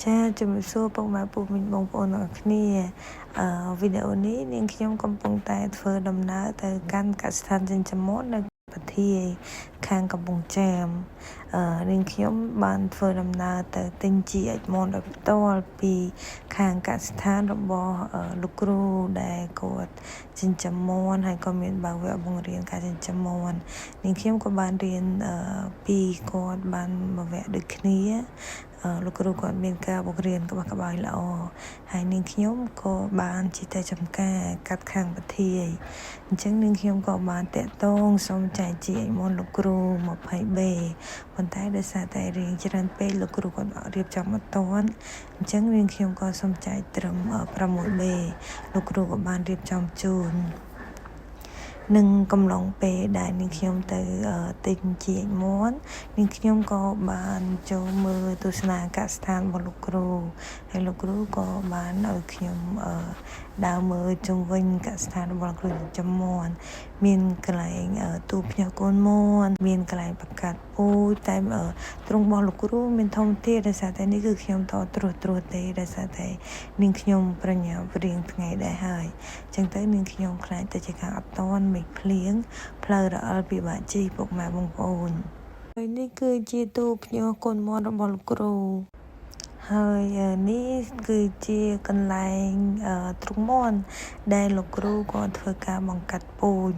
ចាជំរាបសួរពុកម៉ែពុកមីងបងប្អូនទាំងអស់គ្នាវីដេអូនេះនាងខ្ញុំកំពុងតែធ្វើដំណើរទៅកាន់កសិដ្ឋានចិញ្ចឹមមាន់នៅប្រធាយខាងកំពង់ចាមនាងខ្ញុំបានធ្វើដំណើរទៅទិញជីឯកមាន់ដោយផ្ទាល់ពីខាងកសិដ្ឋានរបស់លោកគ្រូដែលគាត់ចិញ្ចឹមមាន់ហើយក៏មានបើកវគ្គបង្រៀនការចិញ្ចឹមមាន់នាងខ្ញុំក៏បានរៀនពីគាត់បានមួយវគ្គដូចគ្នាលោកគ្រូគាត់មានការបង្រៀនក្បោះក្បាយល្អហើយនាងខ្ញុំក៏បានជាតែចំការកាត់ខាងប្រធាយអញ្ចឹងនាងខ្ញុំក៏បានតាក់ទងសូមចែកជាឯកមាន់លោកគ្រូ 20B ប៉ុន្តែដោយសារតែរៀងច្រើនពេកលោកគ្រូគាត់រៀបចំអត់ទាន់អញ្ចឹងនាងខ្ញុំក៏សូមចែកត្រឹម 6B លោកគ្រូក៏បានរៀបចំជូននឹងកំឡុងពេលដែលនាងខ្ញុំទៅទិញជីឯកមាន់នាងខ្ញុំក៏បានចូលមើលទស្សនាកសិដ្ឋានរបស់លោកគ្រូហើយលោកគ្រូក៏បានឲ្យខ្ញុំដើរមើលជុំវិញកសិដ្ឋានរបស់លោកគ្រូចិញ្ចឹមមាន់មានកន្លែងទូភ្ញាក់កូនមាន់មានកន្លែងបង្កាត់ពូជតែទ្រង់របស់លោកគ្រូមានធំធាដោយសារតែនេះគឺខ្ញុំតត្រួសទេដោយសារតែនាងខ្ញុំប្រញាប់រៀងថ្ងៃដែរហើយអញ្ចឹងទៅនាងខ្ញុំខ្លាចទៅជាការអត់តន់មេឃភ្លៀងផ្លូវរអិលពិបាកជិះពុកម៉ែបងប្អូនហើយនេះគឺជាទូភ្ញាក់កូនមាន់របស់លោកគ្រូហើយនេះគឺជាកន្លែងទ្រុងមាន់ដែលលោកគ្រូគាត់ធ្វើការបង្កាត់ពូជ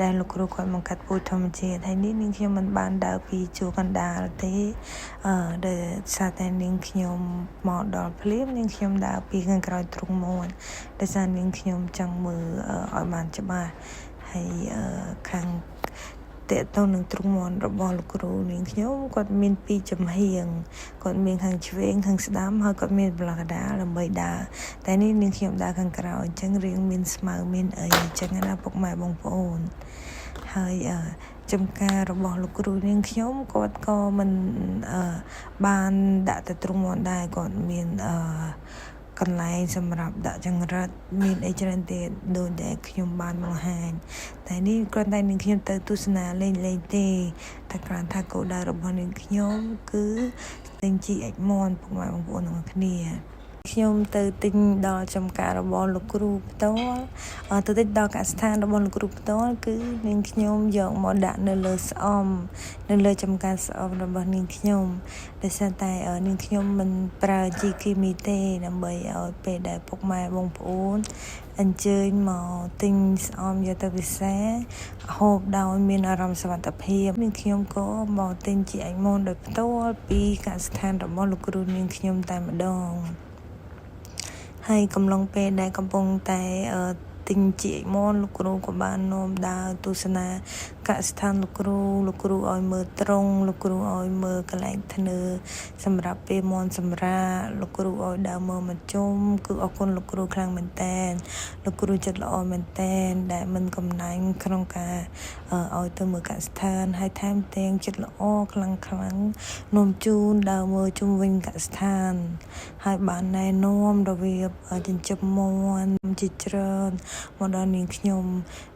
ដែលលោកគ្រូគាត់បង្កាត់ពូជធម្មជាតិហើយនេះនាងខ្ញុំមិនបានដើរពីជួរកណ្ដាលទេដែលសារតែនាងខ្ញុំមកដល់ភ្លាមនាងខ្ញុំដើរពីខាងក្រោយទ្រុងមាន់ដោយសារនាងខ្ញុំចង់មើលឲ្យបានច្បាស់ហើយខាងតេតទៅនឹងទ្រុងមាន់របស់លោកគ្រូនាងខ្ញុំគាត់មានពីរចំហៀងគាត់មានខាងឆ្វេងខាងស្ដាំហើយគាត់មានប្លុកកដាលដើម្បីដើរតែនេះនាងខ្ញុំដើរខាងក្រោយអញ្ចឹងរៀងមានស្មៅមានអីអញ្ចឹងណាពុកម៉ែបងប្អូនហើយចំការរបស់លោកគ្រូនាងខ្ញុំគាត់ក៏មិនបានដាក់ទៅទ្រុងមាន់ដែរគាត់មានកន្លែងសម្រាប់ដាក់ចង្រិតមានអីច្រើនទៀតដូចដែលខ្ញុំបានបង្ហាញតែនេះគ្រាន់តែនាងខ្ញុំទៅទស្សនាលេងទេតែគ្រាន់ថាគោលដៅរបស់នាងខ្ញុំគឺទិញជីឯកមាន់ពុកម៉ែបងប្អូនទាំងអស់គ្នាខ្ញុំទៅទិញដល់ចំការរបស់លោកគ្រូផ្ទាល់ទៅទិញដល់កសិដ្ឋានរបស់លោកគ្រូផ្ទាល់គឺនាងខ្ញុំយកមកដាក់នៅលើស្អំនៅលើចំការស្អំរបស់នាងខ្ញុំដោយសារតែនាងខ្ញុំមិនប្រើជីគីមីទេដើម្បីឲ្យពេលដែលពុកម៉ែបងប្អូនអញ្ជើញមកទិញស្អំយកទៅពិសាហូបដោយមានអារម្មណ៍សុវត្ថិភាពនាងខ្ញុំក៏មកទិញជីឯកមាន់ដោយផ្ទាល់ពីកសិដ្ឋានរបស់លោកគ្រូនាងខ្ញុំតែម្ដងហើយកំឡុងពេលដែលកំពុងតែទិញជីឯកមាន់លោកគ្រូក៏បាននាំដើរទស្សនាកសិដ្ឋានលោកគ្រូឲ្យមើលត្រង់លោកគ្រូឲ្យមើលកន្លែងធ្នើសម្រាប់ពេលមាន់សម្រាលោកគ្រូឲ្យដើរមើលមកជុំគឺអរគុណលោកគ្រូខ្លាំងមែនតែនលោកគ្រូចិត្តល្អមែនតែនដែលមិនកំណាញ់ក្នុងការឲ្យទៅមើលកសិដ្ឋានហើយថែមទាំងចិត្តល្អខ្លាំងនាំជូនដើរមើលជុំវិញកសិដ្ឋានហើយបានណែនាំរបៀបចិញ្ចឹមមាន់ជាច្រើនមកដល់នាងខ្ញុំ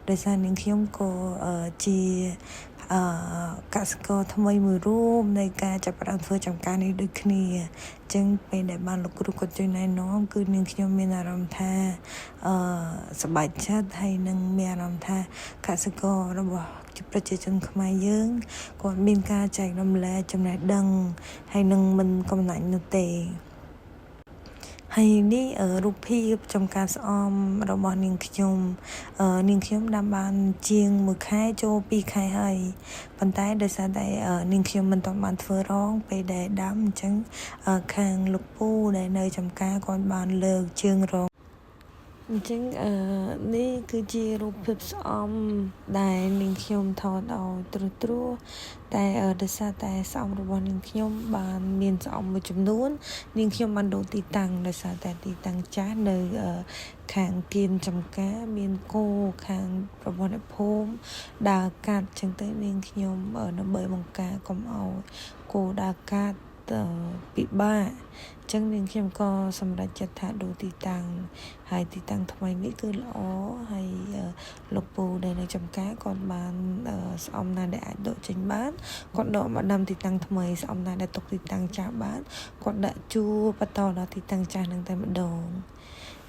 ដោយសារនាងខ្ញុំក៏ជាកសិករថ្មីមួយរូបនៃការចាប់ផ្ដើមធ្វើចំការនេះដូចគ្នាអញ្ចឹងពេលដែលបានលោកគ្រូគាត់ជួយណែនាំគឺនាងខ្ញុំមានអារម្មណ៍ថាសប្បាយចិត្តហើយនឹងមានអារម្មណ៍ថាកសិកររបស់ប្រជាជនខ្មែរយើងគាត់មានការចែករំលែកចំណេះដឹងហើយនឹងមិនកំណាញ់នោះទេហើយនេះរូបភាពចំការស្អំរបស់នាងខ្ញុំដាំបានជាង1ខែចូល2ខែហើយប៉ុន្តែដោយសារតែនាងខ្ញុំមិនទាន់បានធ្វើរងពេលដែលដាំអញ្ចឹងខាងលោកពូដែលនៅចំការគាត់បានលើកជើងរងអញ្ចឹងនេះគឺជារូបភាពស្អំដែលនាងខ្ញុំថតឲ្យត្រួសតែដោយសារតែស្អំរបស់នាងខ្ញុំបានមានស្អំមួយចំនួននាងខ្ញុំបានដូរទីតាំងដោយសារតែទីតាំងចាស់នៅខាងគៀនចំការមានគោខាងប្រព័ន្ធអ្នកភូមិដើរកាត់អញ្ចឹងទៅនាងខ្ញុំដើម្បីបង្ការកុំឲ្យគោដើរកាត់ពិបាក ចឹងនាងខ្ញុំក៏សម្រេចចិត្តថាដូរទីតាំងហើយទីតាំងថ្មីនេះគឺល្អហើយលោកពូដែលនៅចំការគាត់បានស្អំណាដែលអាចដកចេញបានគាត់ដកមកដាំទីតាំងថ្មីស្អំណាដែលទុកទីតាំងចាស់បានគាត់ដាក់ជួរបន្តដល់ទីតាំងចាស់នឹងតែម្ដង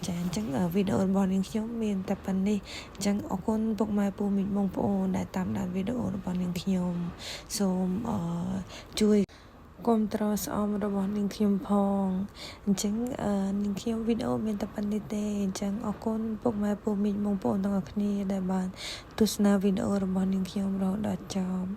ចាអញ្ចឹងវីដេអូរបស់នាងខ្ញុំមានតែប៉ុណ្នេះអញ្ចឹងអរគុណពុកម៉ែពូមីងបងប្អូនដែលតាមដានវីដេអូរបស់នាងខ្ញុំសូមជួយគាំទ្រស្អំរបស់នាងខ្ញុំផងអញ្ចឹងនាងខ្ញុំវីដេអូមានតែប៉ុណ្្នេះទេអញ្ចឹងអរគុណពុកម៉ែពូមីងបងប្អូនទាំងអស់គ្នាដែលបានទស្សនាវីដេអូរបស់នាងខ្ញុំរហូតដល់ចប់